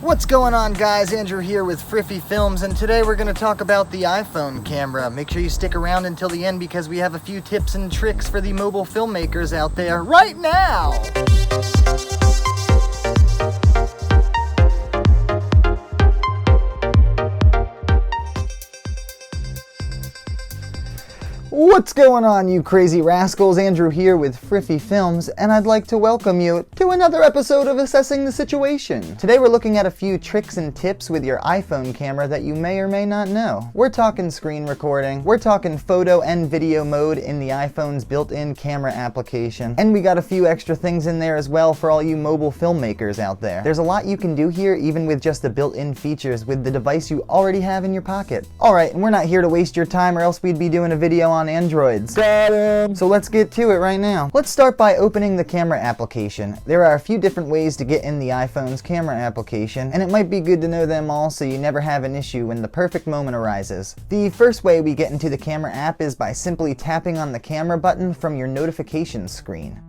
What's going on, guys? Andrew here with Friffy Films, and today we're going to talk about the iPhone camera. Make sure you stick around until the end because we have a few tips and tricks for the mobile filmmakers out there right now. What's going on, you crazy rascals? Andrew here with Friffy Films, and I'd like to welcome you to another episode of Assessing the Situation. Today we're looking at a few tricks and tips with your iPhone camera that you may or may not know. We're talking screen recording, we're talking photo and video mode in the iPhone's built-in camera application, and we got a few extra things in there as well for all you mobile filmmakers out there. There's a lot you can do here even with just the built-in features with the device you already have in your pocket. Alright, and we're not here to waste your time or else we'd be doing a video on Androids. Got 'em! So let's get to it right now. Let's start by opening the camera application. There are a few different ways to get in the iPhone's camera application, and it might be good to know them all so you never have an issue when the perfect moment arises. The first way we get into the camera app is by simply tapping on the camera button from your notifications screen.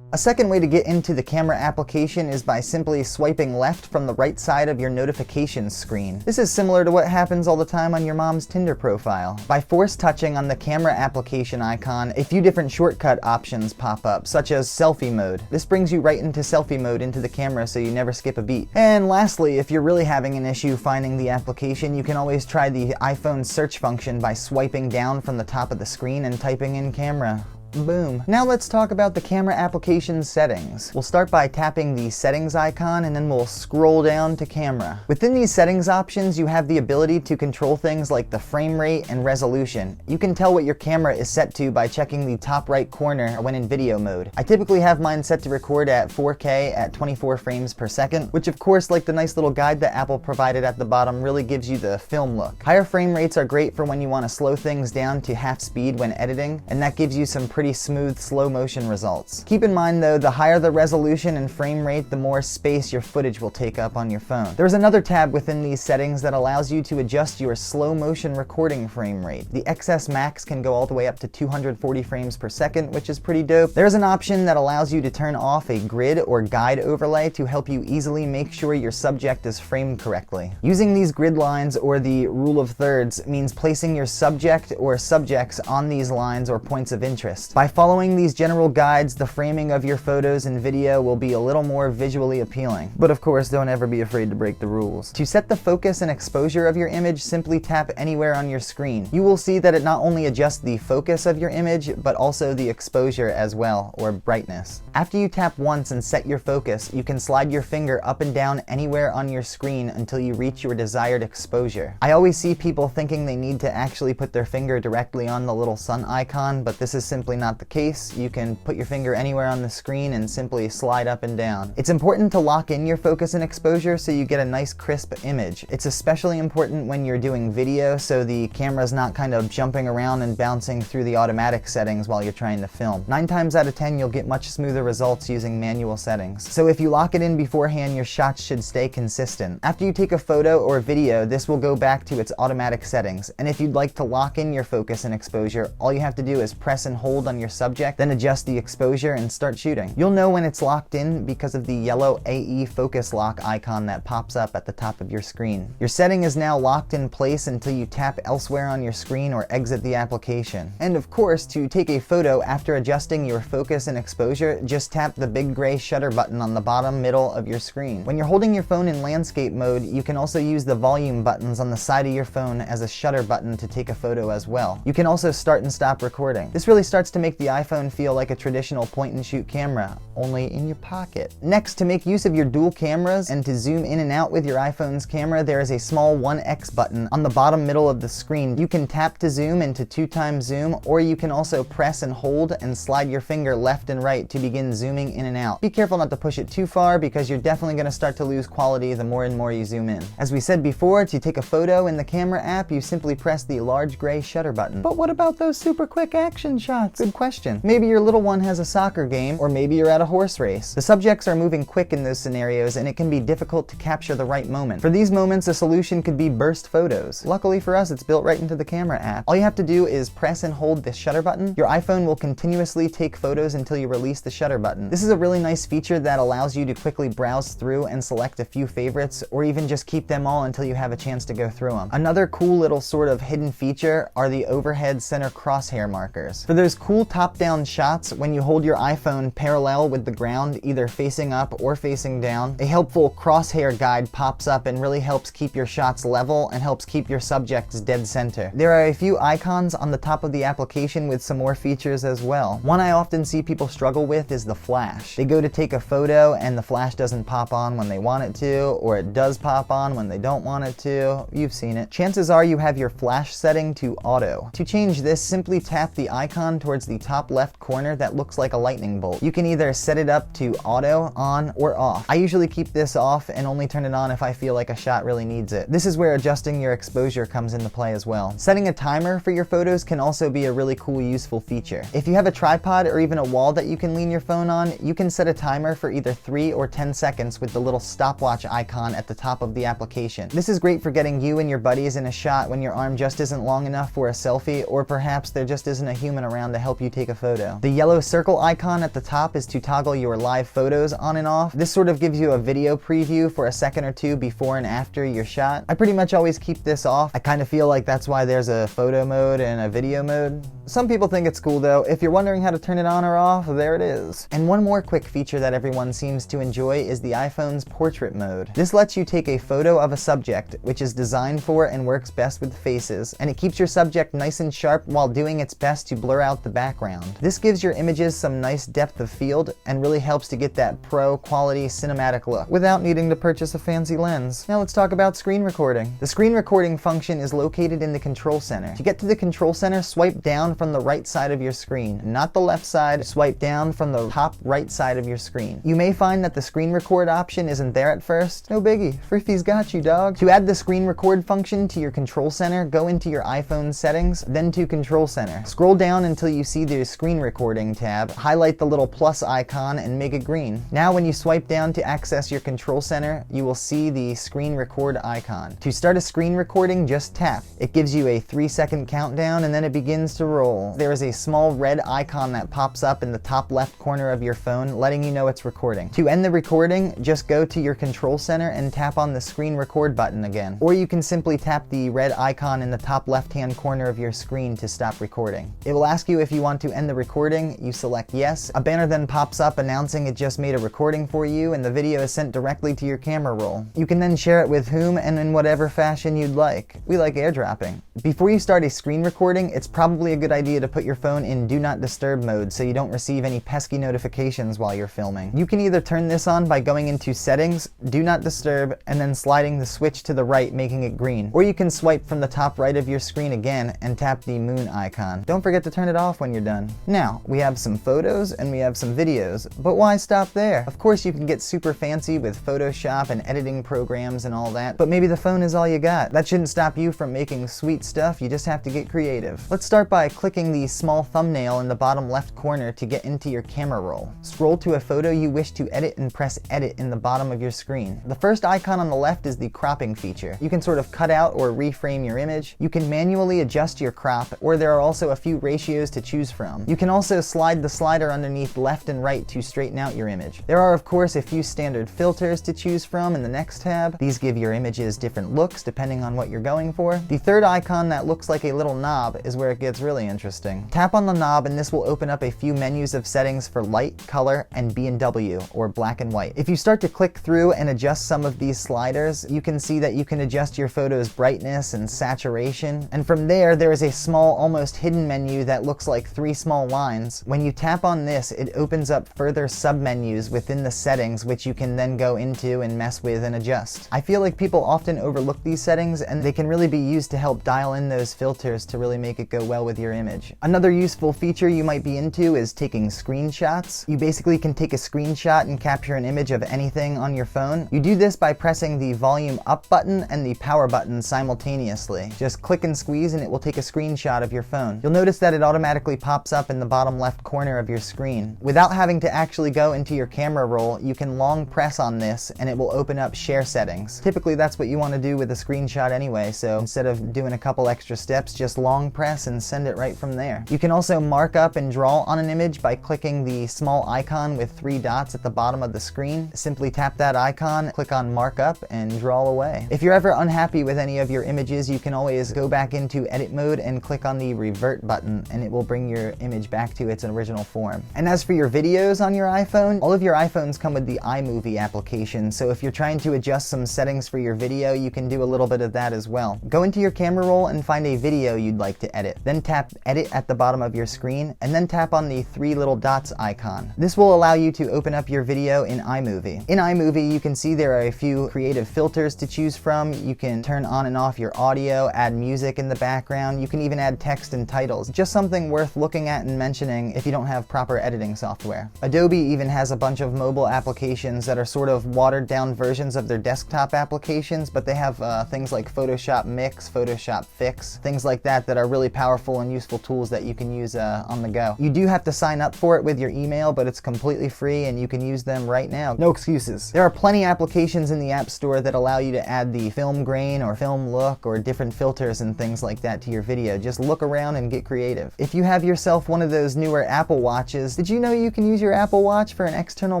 A second way to get into the camera application is by simply swiping left from the right side of your notifications screen. This is similar to what happens all the time on your mom's Tinder profile. By force touching on the camera application icon, a few different shortcut options pop up, such as selfie mode. This brings you right into selfie mode into the camera so you never skip a beat. And lastly, if you're really having an issue finding the application, you can always try the iPhone search function by swiping down from the top of the screen and typing in camera. Boom. Now let's talk about the camera application settings. We'll start by tapping the settings icon and then we'll scroll down to camera. Within these settings options, you have the ability to control things like the frame rate and resolution. You can tell what your camera is set to by checking the top right corner when in video mode. I typically have mine set to record at 4K at 24 frames per second, which of course, like the nice little guide that Apple provided at the bottom, really gives you the film look. Higher frame rates are great for when you want to slow things down to half speed when editing, and that gives you some pretty smooth slow motion results. Keep in mind though, the higher the resolution and frame rate, the more space your footage will take up on your phone. There's another tab within these settings that allows you to adjust your slow motion recording frame rate. The XS Max can go all the way up to 240 frames per second, which is pretty dope. There's an option that allows you to turn off a grid or guide overlay to help you easily make sure your subject is framed correctly. Using these grid lines, or the rule of thirds, means placing your subject or subjects on these lines or points of interest. By following these general guides, the framing of your photos and video will be a little more visually appealing. But of course, don't ever be afraid to break the rules. To set the focus and exposure of your image, simply tap anywhere on your screen. You will see that it not only adjusts the focus of your image, but also the exposure as well, or brightness. After you tap once and set your focus, you can slide your finger up and down anywhere on your screen until you reach your desired exposure. I always see people thinking they need to actually put their finger directly on the little sun icon, but this is simply not the case. You can put your finger anywhere on the screen and simply slide up and down. It's important to lock in your focus and exposure so you get a nice crisp image. It's especially important when you're doing video so the camera's not kind of jumping around and bouncing through the automatic settings while you're trying to film. 9 times out of 10 you'll get much smoother results using manual settings. So if you lock it in beforehand, your shots should stay consistent. After you take a photo or video, this will go back to its automatic settings. And if you'd like to lock in your focus and exposure, all you have to do is press and hold on your subject, then adjust the exposure and start shooting. You'll know when it's locked in because of the yellow AE focus lock icon that pops up at the top of your screen. Your setting is now locked in place until you tap elsewhere on your screen or exit the application. And of course, to take a photo after adjusting your focus and exposure, just tap the big gray shutter button on the bottom middle of your screen. When you're holding your phone in landscape mode, you can also use the volume buttons on the side of your phone as a shutter button to take a photo as well. You can also start and stop recording. This really starts to make the iPhone feel like a traditional point-and-shoot camera, only in your pocket. Next, to make use of your dual cameras and to zoom in and out with your iPhone's camera, there is a small 1x button on the bottom middle of the screen. You can tap to zoom into 2x zoom, or you can also press and hold and slide your finger left and right to begin zooming in and out. Be careful not to push it too far because you're definitely going to start to lose quality the more and more you zoom in. As we said before, to take a photo in the camera app, you simply press the large gray shutter button. But what about those super quick action shots? Good question. Maybe your little one has a soccer game, or maybe you're at a horse race. The subjects are moving quick in those scenarios, and it can be difficult to capture the right moment. For these moments, a solution could be burst photos. Luckily for us, it's built right into the camera app. All you have to do is press and hold the shutter button. Your iPhone will continuously take photos until you release the shutter button. This is a really nice feature that allows you to quickly browse through and select a few favorites, or even just keep them all until you have a chance to go through them. Another cool little sort of hidden feature are the overhead center crosshair markers. For those cool top-down shots, when you hold your iPhone parallel with the ground, either facing up or facing down, a helpful crosshair guide pops up and really helps keep your shots level and helps keep your subjects dead center. There are a few icons on the top of the application with some more features as well. One I often see people struggle with is the flash. They go to take a photo and the flash doesn't pop on when they want it to, or it does pop on when they don't want it to. You've seen it. Chances are you have your flash setting to auto. To change this, simply tap the icon towards the top left corner that looks like a lightning bolt. You can either set it up to auto, on, or off. I usually keep this off and only turn it on if I feel like a shot really needs it. This is where adjusting your exposure comes into play as well. Setting a timer for your photos can also be a really cool, useful feature. If you have a tripod or even a wall that you can lean your phone on, you can set a timer for either 3 or 10 seconds with the little stopwatch icon at the top of the application. This is great for getting you and your buddies in a shot when your arm just isn't long enough for a selfie, or perhaps there just isn't a human around to help you take a photo. The yellow circle icon at the top is to toggle your live photos on and off. This sort of gives you a video preview for a second or two before and after your shot. I pretty much always keep this off. I kind of feel like that's why there's a photo mode and a video mode. Some people think it's cool though. If you're wondering how to turn it on or off, there it is. And one more quick feature that everyone seems to enjoy is the iPhone's portrait mode. This lets you take a photo of a subject, which is designed for and works best with faces, and it keeps your subject nice and sharp while doing its best to blur out the background. This gives your images some nice depth of field and really helps to get that pro quality cinematic look without needing to purchase a fancy lens. Now let's talk about screen recording. The screen recording function is located in the control center. To get to the control center, swipe down from the right side of your screen, not the left side. Swipe down from the top right side of your screen. You may find that the screen record option isn't there at first. No biggie, Friffy's got you, dog. To add the screen record function to your control center, go into your iPhone settings, then to control center. Scroll down until you see the screen recording tab, highlight the little plus icon and make it green. Now when you swipe down to access your control center, you will see the screen record icon. To start a screen recording, just tap. It gives you a 3-second countdown and then it begins to roll. There is a small red icon that pops up in the top left corner of your phone, letting you know it's recording. To end the recording, just go to your control center and tap on the screen record button again. Or you can simply tap the red icon in the top left-hand corner of your screen to stop recording. It will ask you if you want to end the recording. You select yes. A banner then pops up announcing it just made a recording for you, and the video is sent directly to your camera roll. You can then share it with whom and in whatever fashion you'd like. We like airdropping. Before you start a screen recording, it's probably a good idea to put your phone in Do Not Disturb mode so you don't receive any pesky notifications while you're filming. You can either turn this on by going into Settings, Do Not Disturb, and then sliding the switch to the right, making it green. Or you can swipe from the top right of your screen again and tap the moon icon. Don't forget to turn it off when you're done. Now, we have some photos and we have some videos, but why stop there? Of course you can get super fancy with Photoshop and editing programs and all that, but maybe the phone is all you got. That shouldn't stop you from making sweet stuff, you just have to get creative. Let's start by clicking the small thumbnail in the bottom left corner to get into your camera roll. Scroll to a photo you wish to edit and press edit in the bottom of your screen. The first icon on the left is the cropping feature. You can sort of cut out or reframe your image. You can manually adjust your crop, or there are also a few ratios to choose from. You can also slide the slider underneath left and right to straighten out your image. There are of course a few standard filters to choose from in the next tab. These give your images different looks depending on what you're going for. The third icon that looks like a little knob is where it gets really interesting. Tap on the knob and this will open up a few menus of settings for light, color, and B&W, or black and white. If you start to click through and adjust some of these sliders, you can see that you can adjust your photo's brightness and saturation. And from there is a small, almost hidden menu that looks like 3 small lines. When you tap on this, it opens up further sub-menus within the settings, which you can then go into and mess with and adjust. I feel like people often overlook these settings, and they can really be used to help dial in those filters to really make it go well with your image. image. Another useful feature you might be into is taking screenshots. You basically can take a screenshot and capture an image of anything on your phone. You do this by pressing the volume up button and the power button simultaneously. Just click and squeeze and it will take a screenshot of your phone. You'll notice that it automatically pops up in the bottom left corner of your screen. Without having to actually go into your camera roll, you can long press on this and it will open up share settings. Typically that's what you want to do with a screenshot anyway, so instead of doing a couple extra steps, just long press and send it right from there. You can also mark up and draw on an image by clicking the small icon with 3 dots at the bottom of the screen. Simply tap that icon, click on Markup, and draw away. If you're ever unhappy with any of your images, you can always go back into edit mode and click on the Revert button, and it will bring your image back to its original form. And as for your videos on your iPhone, all of your iPhones come with the iMovie application, so if you're trying to adjust some settings for your video, you can do a little bit of that as well. Go into your camera roll and find a video you'd like to edit. Then tap Edit at the bottom of your screen, and then tap on the 3 little dots icon. This will allow you to open up your video in iMovie. In iMovie, you can see there are a few creative filters to choose from. You can turn on and off your audio, add music in the background. You can even add text and titles. Just something worth looking at and mentioning if you don't have proper editing software. Adobe even has a bunch of mobile applications that are sort of watered down versions of their desktop applications, but they have things like Photoshop Mix, Photoshop Fix, things like that that are really powerful and useful tools that you can use on the go. You do have to sign up for it with your email, but it's completely free and you can use them right now. No excuses. There are plenty of applications in the App Store that allow you to add the film grain or film look or different filters and things like that to your video. Just look around and get creative. If you have yourself one of those newer Apple Watches, did you know you can use your Apple Watch for an external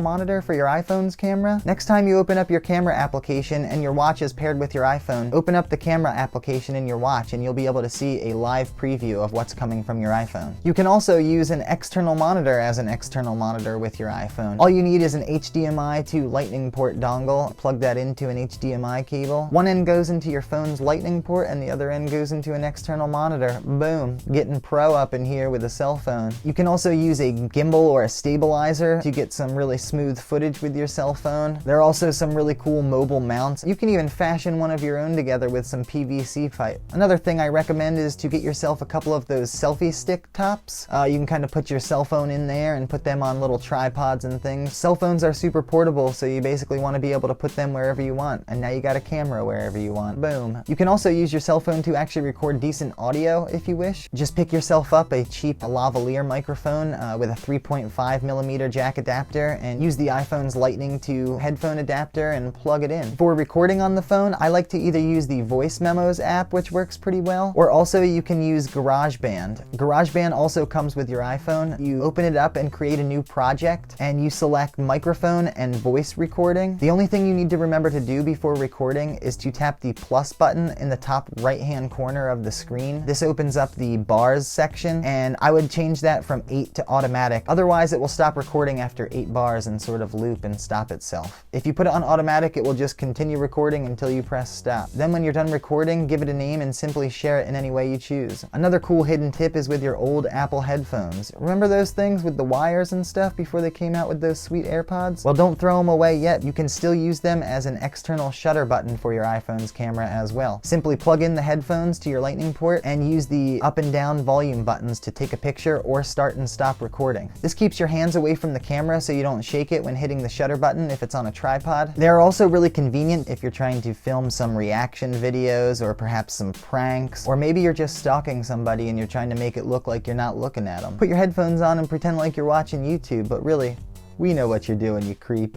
monitor for your iPhone's camera? Next time you open up your camera application and your watch is paired with your iPhone, open up the camera application in your watch and you'll be able to see a live preview of what's coming from your iPhone. You can also use an external monitor as an external monitor with your iPhone. All you need is an HDMI to Lightning port dongle. Plug that into an HDMI cable. One end goes into your phone's Lightning port and the other end goes into an external monitor. Boom. Getting pro up in here with a cell phone. You can also use a gimbal or a stabilizer to get some really smooth footage with your cell phone. There are also some really cool mobile mounts. You can even fashion one of your own together with some PVC pipe. Another thing I recommend is to get yourself a couple of those selfie stick tops. You can kind of put your cell phone in there and put them on little tripods and things. Cell phones are super portable, so you basically want to be able to put them wherever you want, and now you got a camera wherever you want. Boom. You can also use your cell phone to actually record decent audio if you wish. Just pick yourself up a cheap lavalier microphone with a 3.5mm jack adapter and use the iPhone's Lightning to headphone adapter and plug it in. For recording on the phone, I like to either use the Voice Memos app, which works pretty well, or also you can use GarageBand. GarageBand also comes with your iPhone. You open it up and create a new project, and you select microphone and voice recording. The only thing you need to remember to do before recording is to tap the plus button in the top right-hand corner of the screen. This opens up the bars section, and I would change that from 8 to automatic. Otherwise, it will stop recording after 8 bars and sort of loop and stop itself. If you put it on automatic, it will just continue recording until you press stop. Then when you're done recording, give it a name and simply share it in any way you choose. Another cool hidden tip is with your old Apple headphones. Remember those things with the wires and stuff before they came out with those sweet AirPods? Well, don't throw them away yet. You can still use them as an external shutter button for your iPhone's camera as well. Simply plug in the headphones to your Lightning port and use the up and down volume buttons to take a picture or start and stop recording. This keeps your hands away from the camera so you don't shake it when hitting the shutter button if it's on a tripod. They're also really convenient if you're trying to film some reaction videos or perhaps some pranks, or maybe you're just stalking somebody and you're trying to make it look like you're not looking at them. Put your headphones on and pretend like you're watching YouTube, but really, we know what you're doing, you creep.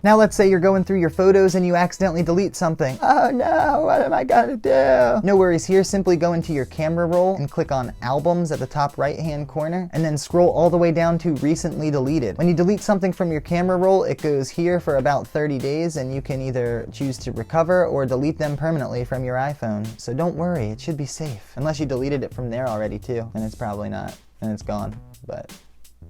Now let's say you're going through your photos and you accidentally delete something. Oh no, what am I gonna do? No worries here, simply go into your camera roll and click on Albums at the top right-hand corner, and then scroll all the way down to Recently Deleted. When you delete something from your camera roll, it goes here for about 30 days, and you can either choose to recover or delete them permanently from your iPhone. So don't worry, it should be safe. Unless you deleted it from there already too, and it's probably not, and it's gone, but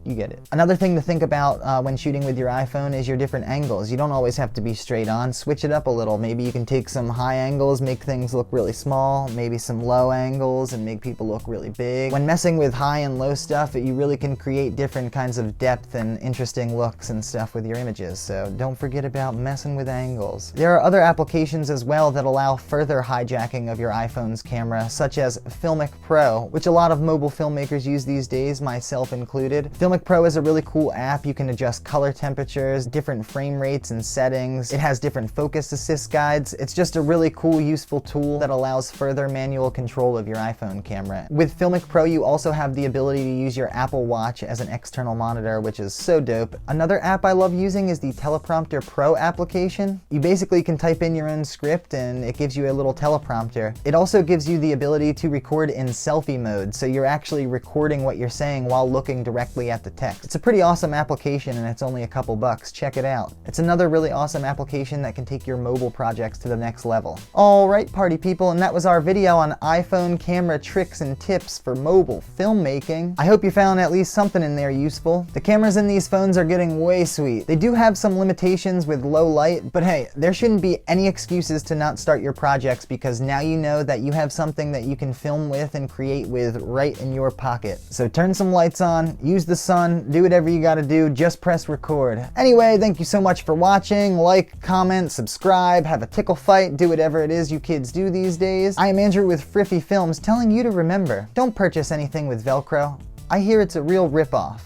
You get it. Another thing to think about when shooting with your iPhone is your different angles. You don't always have to be straight on. Switch it up a little. Maybe you can take some high angles, make things look really small, maybe some low angles and make people look really big. When messing with high and low stuff, you really can create different kinds of depth and interesting looks and stuff with your images, so don't forget about messing with angles. There are other applications as well that allow further hijacking of your iPhone's camera, such as Filmic Pro, which a lot of mobile filmmakers use these days, myself included. Filmic Pro is a really cool app. You can adjust color temperatures, different frame rates and settings. It has different focus assist guides. It's just a really cool, useful tool that allows further manual control of your iPhone camera. With Filmic Pro, you also have the ability to use your Apple Watch as an external monitor, which is so dope. Another app I love using is the Teleprompter Pro application. You basically can type in your own script and it gives you a little teleprompter. It also gives you the ability to record in selfie mode, so you're actually recording what you're saying while looking directly at the text. It's a pretty awesome application and it's only a couple bucks. Check it out. It's another really awesome application that can take your mobile projects to the next level. Alright, party people, and that was our video on iPhone camera tricks and tips for mobile filmmaking. I hope you found at least something in there useful. The cameras in these phones are getting way sweet. They do have some limitations with low light, but hey, there shouldn't be any excuses to not start your projects because now you know that you have something that you can film with and create with right in your pocket. So turn some lights on, use the sun, do whatever you gotta do, just press record. Anyway, thank you so much for watching. Like, comment, subscribe, have a tickle fight, do whatever it is you kids do these days. I am Andrew with Friffy Films telling you to remember, don't purchase anything with Velcro. I hear it's a real ripoff.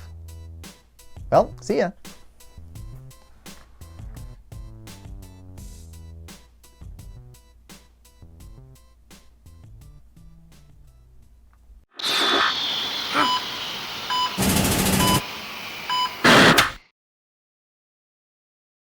Well, see ya.